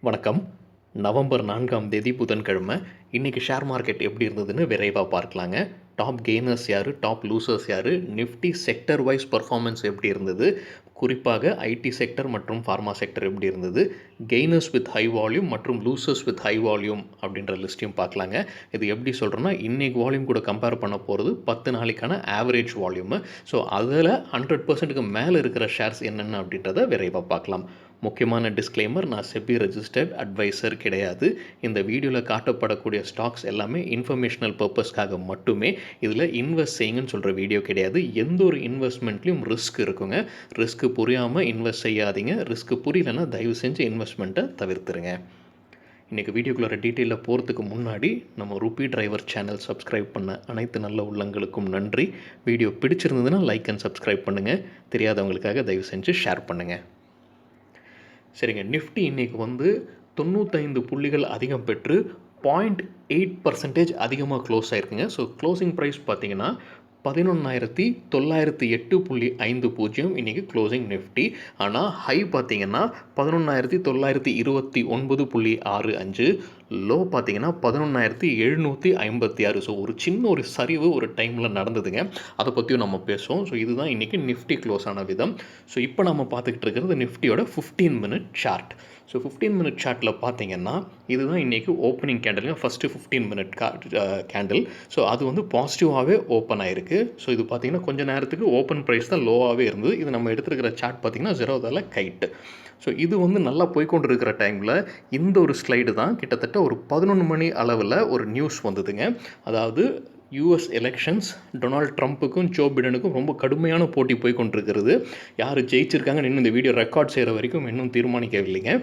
வணக்கம். நவம்பர் 4ஆம் தேதி புதன்கிழமை. இன்றைக்கி ஷேர் மார்க்கெட் எப்படி இருந்ததுன்னு விரைவாக பார்க்கலாங்க. டாப் கெய்னர்ஸ் யார், டாப் லூசர்ஸ் யார், நிஃப்டி செக்டர் வைஸ் பர்ஃபார்மன்ஸ் எப்படி இருந்தது, குறிப்பாக ஐடி செக்டர் மற்றும் ஃபார்மா செக்டர் எப்படி இருந்தது, கெய்னர்ஸ் வித் ஹை வால்யூம் மற்றும் லூசர்ஸ் வித் ஹை வால்யூம் அப்படின்ற லிஸ்ட்டையும் பார்க்கலாங்க. இது எப்படி சொல்கிறேன்னா, இன்றைக்கி வால்யூம் கூட கம்பேர் பண்ண போகிறது 10 நாளைக்கான ஆவரேஜ் வால்யூமு. ஸோ அதில் 100%க்கு மேலே இருக்கிற ஷேர்ஸ் என்னென்ன அப்படின்றத விரைவாக பார்க்கலாம். முக்கியமான டிஸ்க்ளைமர், நான் செபி ரெஜிஸ்டர்ட் அட்வைசர் கிடையாது. இந்த வீடியோவில் காட்டப்படக்கூடிய ஸ்டாக்ஸ் எல்லாமே இன்ஃபர்மேஷனல் பர்பஸ்க்காக மட்டுமே. இதில் இன்வெஸ்ட் செய்யுங்கன்னு சொல்கிற வீடியோ கிடையாது. எந்த ஒரு இன்வெஸ்ட்மெண்ட்லேயும் ரிஸ்க் இருக்குங்க. ரிஸ்க்கு புரியாமல் இன்வெஸ்ட் செய்யாதீங்க. ரிஸ்க்கு புரியலன்னா தயவு செஞ்சு இன்வெஸ்ட்மெண்ட்டை தவிர்த்துருங்க. இன்றைக்கி வீடியோக்குள்ளே டீட்டெயிலில் போகிறதுக்கு முன்னாடி நம்ம ருபி டிரைவர் சேனல் சப்ஸ்கிரைப் பண்ண அனைத்து நல்ல உள்ளங்களுக்கும் நன்றி. வீடியோ பிடிச்சிருந்ததுன்னா லைக் அண்ட் சப்ஸ்கிரைப் பண்ணுங்கள். தெரியாதவங்களுக்காக தயவு செஞ்சு ஷேர் பண்ணுங்கள். சரிங்க, நிஃப்டி இன்றைக்கி 95 புள்ளிகள் அதிகம் பெற்று 0.8% அதிகமாக க்ளோஸ் ஆகிருக்குங்க. ஸோ க்ளோசிங் ப்ரைஸ் பார்த்திங்கன்னா 11,908.50 இன்றைக்கி க்ளோசிங் நிஃப்டி. ஆனால் ஹை பார்த்திங்கன்னா 11,929.65, லோ பார்த்திங்கன்னா 11,756. ஸோ ஒரு சின்ன ஒரு சரிவு ஒரு டைமில் நடந்ததுங்க. அதை பற்றியும் நம்ம பேசுவோம். ஸோ இதுதான் இன்றைக்கி நிஃப்டி க்ளோஸ் ஆன விதம். ஸோ இப்போ நம்ம பார்த்துக்கிட்டு இருக்கிறது நிஃப்டியோட 15 மினிட் சார்ட். ஸோ 15 மினிட் சார்ட்டில் பார்த்தீங்கன்னா இதுதான் இன்றைக்கி ஓப்பனிங் கேண்டலுங்க. First 15 minute candle. ஸோ அது பாசிட்டிவாகவே ஓப்பன் ஆகிருக்கு. ஸோ இது பார்த்திங்கன்னா கொஞ்சம் நேரத்துக்கு ஓப்பன் ப்ரைஸ் தான் லோவாகவே இருந்தது. இது நம்ம எடுத்துருக்கிற சார்ட் பார்த்திங்கன்னா ஜெரோதாவில் கைட்டு. ஸோ இது நல்லா போய்கொண்டு இருக்கிற டைமில் இந்த ஒரு ஸ்லைடு தான் கிட்டத்தட்ட ஒரு 11 மணி அளவில் ஒரு நியூஸ் வந்ததுங்க. அதாவது யூஎஸ் எலெக்ஷன்ஸ் டொனால்ட் ட்ரம்ப்புக்கும் ஜோ பிடனுக்கும் ரொம்ப கடுமையான போட்டி போய் கொண்டிருக்கிறது. யார் ஜெயிச்சிருக்காங்கன்னு இன்னும் இந்த வீடியோ ரெக்கார்ட் செய்கிற வரைக்கும் இன்னும் தீர்மானிக்கவில்லைங்க.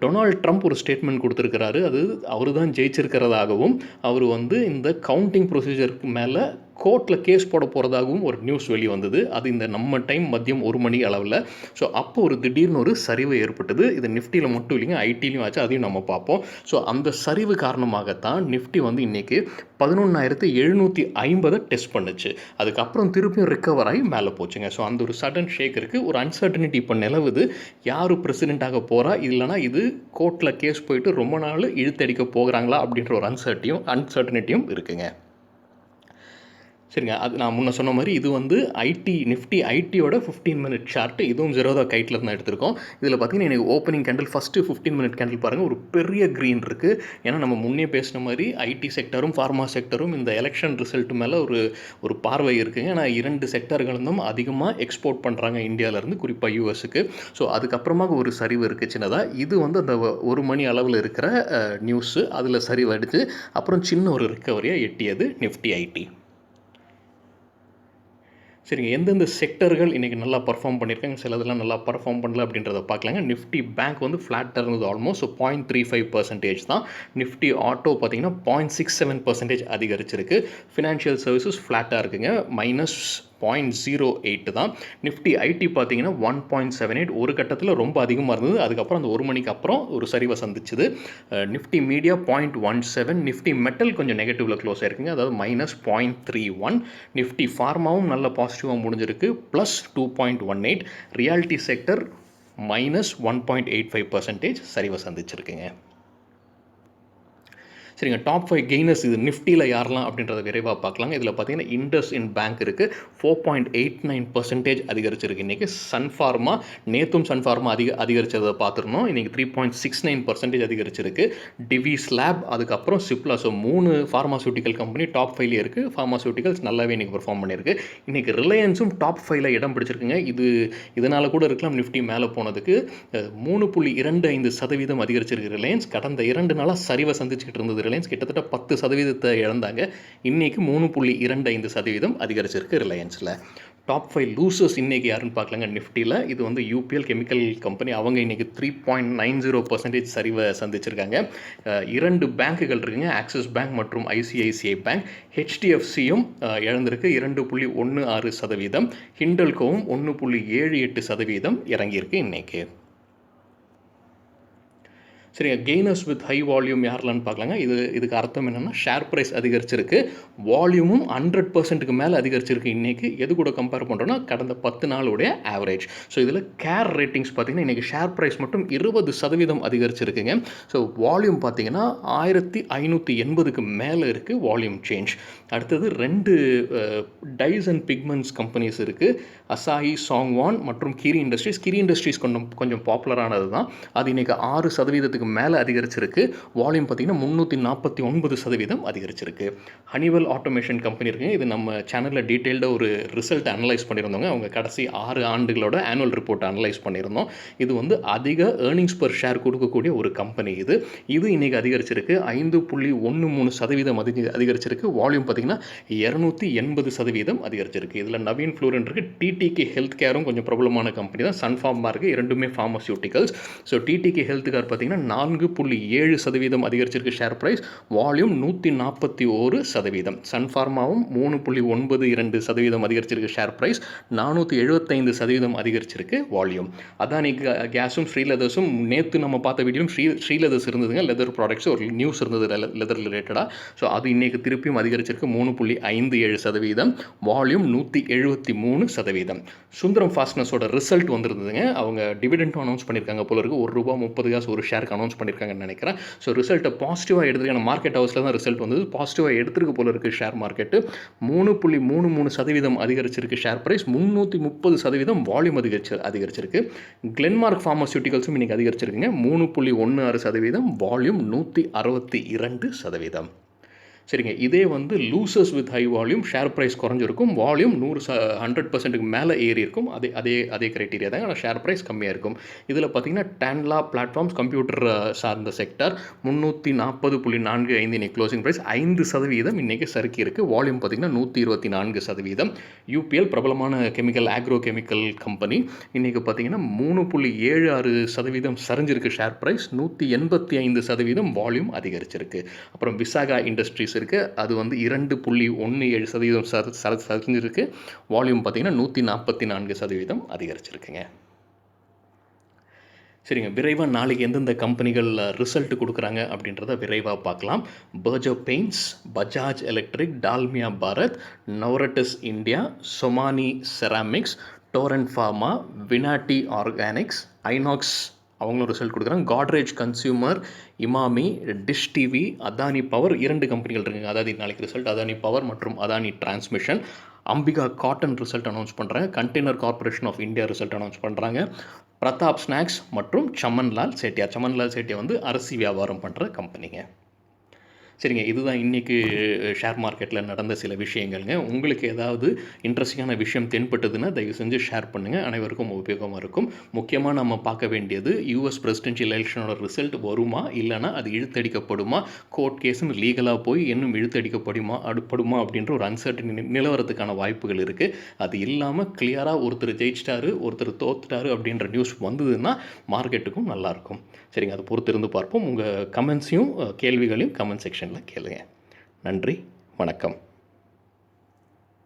டொனால்ட் ட்ரம்ப் ஒரு ஸ்டேட்மெண்ட் கொடுத்துருக்கிறாரு. அது அவர் தான் ஜெயிச்சிருக்கிறதாகவும் அவர் இந்த கவுண்டிங் ப்ரொசீஜருக்கு மேலே கோர்ட்டில் கேஸ் போட போகிறதாகவும் ஒரு நியூஸ் வெளியே வந்தது. அது இந்த நம்ம டைம் மதியம் 1 மணி அளவில். ஸோ அப்போ ஒரு திடீர்னு ஒரு சரிவு ஏற்பட்டது. இது நிஃப்டியில் மட்டும் இல்லைங்க, ஐடிலையும் ஆச்சு. அதையும் நம்ம பார்ப்போம். ஸோ அந்த சரிவு காரணமாகத்தான் நிஃப்டி இன்றைக்கி 11,750 டெஸ்ட் பண்ணுச்சு. அதுக்கப்புறம் திருப்பியும் ரிக்கவர் ஆகி மேலே போச்சுங்க. ஸோ அந்த ஒரு சடன் ஷேக் இருக்குது. ஒரு அன்சர்டனிட்டி இப்போ நிலவுது. யார் பிரசிடெண்ட்டாக போகிறா, இல்லைனா இது கோர்ட்டில் கேஸ் போயிட்டு ரொம்ப நாள் இழுத்தடிக்க போகிறாங்களா அப்படின்ற ஒரு அன்சர்டனிட்டியும் இருக்குங்க. சரிங்க, அது நான் முன்ன சொன்ன மாதிரி இது நிஃப்டி ஐடியோட 15 மினிட் சார்ட். இதுவும் ஜெரோதா கைட்டில் தான் எடுத்திருக்கோம். இதில் பார்த்தீங்கன்னா எனக்கு opening candle first 15 minute candle பாருங்கள், ஒரு பெரிய க்ரீன் இருக்குது. ஏன்னா நம்ம முன்னே பேசின மாதிரி ஐடி செக்டரும் ஃபார்மா செக்டரும் இந்த எலெக்ஷன் ரிசல்ட் மேலே ஒரு பார்வை இருக்குங்க. ஏன்னா 2 செக்டர்களும் அதிகமாக எக்ஸ்போர்ட் பண்ணுறாங்க இந்தியாவிலேருந்து, குறிப்பாக யூஎஸுக்கு. ஸோ அதுக்கப்புறமாக ஒரு சரிவு இருக்குது சின்னதாக. இது அந்த 1 மணி அளவில் இருக்கிற நியூஸு. அதில் சரிவு அடித்து அப்புறம் சின்ன ஒரு ரிக்கவரியாக எட்டியது நிஃப்டி ஐடி. சரிங்க, எந்தெந்த செக்டர்கள் இன்றைக்கி நல்லா பர்ஃபார்ம் பண்ணியிருக்காங்க, சிலதெல்லாம் நல்லா பர்ஃபார்ம் பண்ணல அப்படின்றத பார்க்கலாங்க. நிஃப்டி பேங்க் ஃப்ளாட்டாக இருந்தது, ஆல்மோஸ்ட் 0.35% தான். நிஃப்டி ஆட்டோ பார்த்திங்கன்னா 0.67% அதிகரிச்சிருக்கு. ஃபினான்ஷியல் சர்வீசஸ் ஃப்ளாட்டாக இருக்குங்க, -0.08 தான். நிஃப்டி ஐடி பார்த்தீங்கன்னா 1.78, ஒரு கட்டத்தில் ரொம்ப அதிகமாக இருந்தது. அதுக்கப்புறம் அந்த 1 மணிக்கு அப்புறம் ஒரு சரிவை சந்திச்சுது. நிஃப்டி மீடியா 0.17, நிஃப்டி மெட்டல் கொஞ்சம் நெகட்டிவில் க்ளோஸ் ஆயிருக்குங்க, அதாவது -0.31. நிஃப்டி ஃபார்மாவும் நல்ல பாசிட்டிவாக முடிஞ்சிருக்கு, +2.18. ரியாலிட்டி செக்டர் -1.85% சரிவை சந்திச்சிருக்குங்க. சரிங்க, டாப் 5 கெய்னர்ஸ் இது நிஃப்டியில் யாரெல்லாம் அப்படின்றத விரைவாக பார்க்கலாங்க. இதில் பார்த்தீங்கன்னா இண்டஸ் இன் பேங்க் இருக்குது, 4.89% அதிகரிச்சிருக்கு. இன்றைக்கி சன்ஃபார்மா, நேற்றும் சன்ஃபார்மா அதிகரித்ததை பார்த்துருந்தோம். இன்றைக்கி 3.69% அதிகரிச்சிருக்கு. டிவிஸ் லேப், அதுக்கப்புறம் Cipla. So 3 pharmaceutical company top 5லேயே இருக்குது. ஃபார்மாசூட்டிக்கல்ஸ் நல்லாவே இன்றைக்கி பெர்ஃபார்ம் பண்ணியிருக்கு. இன்றைக்கி ரிலையன்ஸும் டாப் 5ல் இடம் பிடிச்சிருக்குங்க. இதனால் கூட இருக்கலாம் நிஃப்டி மேலே போனதுக்கு. 3.25% அதிகரிச்சிருக்கு ரிலையன்ஸ். கடந்த 2 நாளாக சரிவை சந்திச்சுக்கிட்டு இருந்தது ரிலையன்ஸ், கிட்டத்தட்ட 10% இழந்தாங்க. இன்றைக்கி 3.25% அதிகரிச்சிருக்கு ரிலையன்ஸில். டாப் 5 லூசர்ஸ் இன்றைக்கி யாருன்னு பார்க்கலாங்க. நிஃப்டியில் இது யூபிஎல் கெமிக்கல் கம்பெனி. அவங்க இன்றைக்கி 3.90% சரிவை சந்திச்சிருக்காங்க. 2 பேங்க்குகள் இருக்குங்க, ஆக்சிஸ் பேங்க் மற்றும் ஐசிஐசிஐ பேங்க். ஹெச்டிஎஃப்சியும் இழந்திருக்கு, 2.16%. ஹிண்டல்கோவும் 1.78% இறங்கியிருக்கு இன்றைக்கி. சரிங்க. கெய்னர்ஸ் வித் ஹை வால்யூம் யாரெல்லாம்னு பார்க்கலாங்க. இதுக்கு அர்த்தம் என்னென்னா, ஷேர் ப்ரைஸ் அதிகரிச்சிருக்கு, வால்யூமும் 100%க்கு மேலே அதிகரிச்சிருக்கு இன்னைக்கு. எது கூட கம்பேர் பண்ணுறோன்னா, கடந்த 10 நாளுடைய ஆவரேஜ். ஸோ இதில் கேர் ரேட்டிங்ஸ் பார்த்தீங்கன்னா, இன்றைக்கி ஷேர் ப்ரைஸ் மட்டும் 20% அதிகரிச்சிருக்குங்க. ஸோ வால்யூம் பார்த்தீங்கன்னா 1580க்கு மேலே இருக்குது வால்யூம் சேஞ்ச். அடுத்தது 2 டைஸ் அண்ட் பிக்மெண்ட்ஸ் கம்பெனிஸ் இருக்குது. அசாஹி, சாங்வான் மற்றும் கிரி இண்டஸ்ட்ரீஸ். கிரி இண்டஸ்ட்ரீஸ் கொஞ்சம் பாப்புலரானது தான். அது இன்றைக்கி 6%க்கு மேலே அதிகரிச்சிருக்கு. வால்யூம் பார்த்திங்கன்னா 349% அதிகரிச்சிருக்கு. ஹனிவெல் ஆட்டோமேஷன் கம்பெனி இருக்குங்க. இது நம்ம சேனலில் டீட்டெயில்டாக ஒரு ரிசல்ட் அனலைஸ் பண்ணியிருந்தோங்க. அவங்க கடைசி 6 ஆண்டுகளோட ஆனுவல் ரிப்போர்ட் அனலைஸ் பண்ணியிருந்தோம். இது வந்து அதிக ஏர்னிங்ஸ் பர் ஷேர் கொடுக்கக்கூடிய ஒரு கம்பெனி இது. இன்றைக்கி அதிகரிச்சிருக்கு. 5.13% அதிகரிச்சிருக்கு. வால்யூம் பார்த்திங்கன்னா 280% அதிகரிச்சிருக்கு. இதில் நவீன் ஃப்ளூரன் இருக்குது. டிடிகே ஹெல்த் கேரும் கொஞ்சம் பிரபலமான கம்பெனி தான். சன்ஃபார்மா இருக்குது. இரண்டுமே ஃபார்மசியூட்டிக்கல்ஸ். ஸோ டிடிகே ஹெல்த் கேர் பார்த்திங்கன்னா 4.7% அதிகரிச்சிருக்கு ஷேர் ப்ரைஸ். வால்யூம் 141%. சன்ஃபார்மாவும் 3.92% அதிகரிச்சிருக்கு ஷேர் ப்ரைஸ். 475% அதிகரிச்சிருக்கு வால்யூம். அதானி கேஸும் ஸ்ரீலெதர்ஸும் நேற்று நம்ம பார்த்த வீடியோவும் ஸ்ரீலெதர்ஸ் இருந்ததுங்க. லெதர் ப்ராடக்ட்ஸ் ஒரு நியூஸ் இருந்தது லெதர் ரிலேட்டடாக. ஸோ அது இன்றைக்கு திருப்பியும் அதிகரிச்சிருக்கு 3.57%. வால்யூம் 173%. சுந்தரம் ஃபாஸ்ட்னஸோட ரிசல்ட் வந்துருந்ததுங்க. அவங்க டிவிடெண்டும் அனௌன்ஸ் பண்ணியிருக்காங்க போல இருக்குது. ₹1.30 ஒரு ஷேருக்கு அனௌன்ஸ் பண்ணியிருக்காங்கன்னு நினைக்கிறேன். ஸோ ரிசல்ட்டை பாசிட்டிவாக எடுத்துருக்காங்க. மார்க்கெட் ஹவுஸில் தான் ரிசல்ட் வந்தது. பாசிட்டிவாக எடுத்துருக்கு போல இருக்குது ஷேர் மார்க்கெட்டு. 3.33% அதிகரிச்சிருக்கு ஷேர் ப்ரைஸ். 330% வால்யூம் அதிகரிச்சிருக்கு. கிளென்மார்க் ஃபார்மசியூட்டிக்கல்ஸும் இன்றைக்கி அதிகரிச்சிருக்குங்க. 3.16%. வால்யூம் 162%. சரிங்க. இதே வந்து losers with high volume share price குறைஞ்சிருக்கும். வால்யூம் 100%க்கு மேலே ஏறி இருக்கும். அதே கிரைட்டீரியா தாங்க. ஆனால் ஷேர் ப்ரைஸ் கம்மியாக இருக்கும். இதில் பார்த்தீங்கன்னா டேன்லா பிளாட்ஃபார்ம்ஸ் கம்ப்யூட்டர் சார்ந்த செக்டர் 340.45 இன்னைக்கு க்ளோசிங் ப்ரைஸ் 5% இன்றைக்கி சறுக்கி இருக்குது. வால்யூம் பார்த்திங்கன்னா 124%. யூபிஎல் பிரபலமான ஆக்ரோ கெமிக்கல் கம்பெனி இன்றைக்கி பார்த்திங்கன்னா 3.76% சரிஞ்சிருக்கு ஷேர் ப்ரைஸ். 185% வால்யூம் அதிகரிச்சிருக்கு. அப்புறம் விசாகா இண்டஸ்ட்ரீஸ் இருக்குது. அது வந்து 2.17% சரிஞ்சிருக்கு. வால்யூம் பார்த்திங்கன்னா 144% அதிகரிச்சிருக்குங்க. சரிங்க. விரைவாக நாளைக்கு எந்தெந்த கம்பெனிகள் ரிசல்ட் கொடுக்குறாங்க அப்படின்றத விரைவாக பார்க்கலாம். Berger paints, Bajaj electric, Dalmia Bharat, Novartis India, Somany ceramics, Torrent pharma, Vinati organics, Inox அவங்களும் ரிசல்ட் கொடுக்குறாங்க. Godrej consumer, Emami, Dish TV, Adani power 2 கம்பெனிகள் இருக்குங்க. அதாவது நாளைக்கு ரிசல்ட் அதானி பவர் மற்றும் Adani transmission. Ambika cotton result announce பண்ணுறாங்க. Container corporation of India result announce பண்ணுறாங்க. பிரதாப் ஸ்நாக்ஸ் மற்றும் சமன்லால் சேட்டியா வந்து அரிசி வியாபாரம் பண்ணுற கம்பெனிங்க. சரிங்க. இதுதான் இன்றைக்கி ஷேர் மார்க்கெட்டில் நடந்த சில விஷயங்கள்ங்க. உங்களுக்கு ஏதாவது இன்ட்ரெஸ்டிங்கான விஷயம் தென்பட்டதுன்னா தயவு செஞ்சு ஷேர் பண்ணுங்கள். அனைவருக்கும் உபயோகமாக இருக்கும். முக்கியமாக நம்ம பார்க்க வேண்டியது யூஎஸ் பிரசிடென்ஷியல் எலெக்ஷனோட ரிசல்ட் வருமா, இல்லைனா அது இழுத்தடிக்கப்படுமா, கோர்ட் கேஸுன்னு லீகலாக போய் இன்னும் இழுத்தடிக்கப்படுமா அப்படின்ற ஒரு அன்சர்டனிட்டி நிலவரத்துக்கான வாய்ப்புகள் இருக்குது. அது இல்லாமல் கிளியராக ஒருத்தர் ஜெயிச்சிட்டாரு, ஒருத்தர் தோத்துட்டாரு அப்படின்ற நியூஸ் வந்ததுன்னா மார்க்கெட்டுக்கும் நல்லாயிருக்கும். சரிங்க. அதை பொறுத்து இருந்து பார்ப்போம். உங்கள் கமெண்ட்ஸையும் கேள்விகளையும் கமெண்ட் செக்ஷனில் கேளுங்க. நன்றி, வணக்கம்.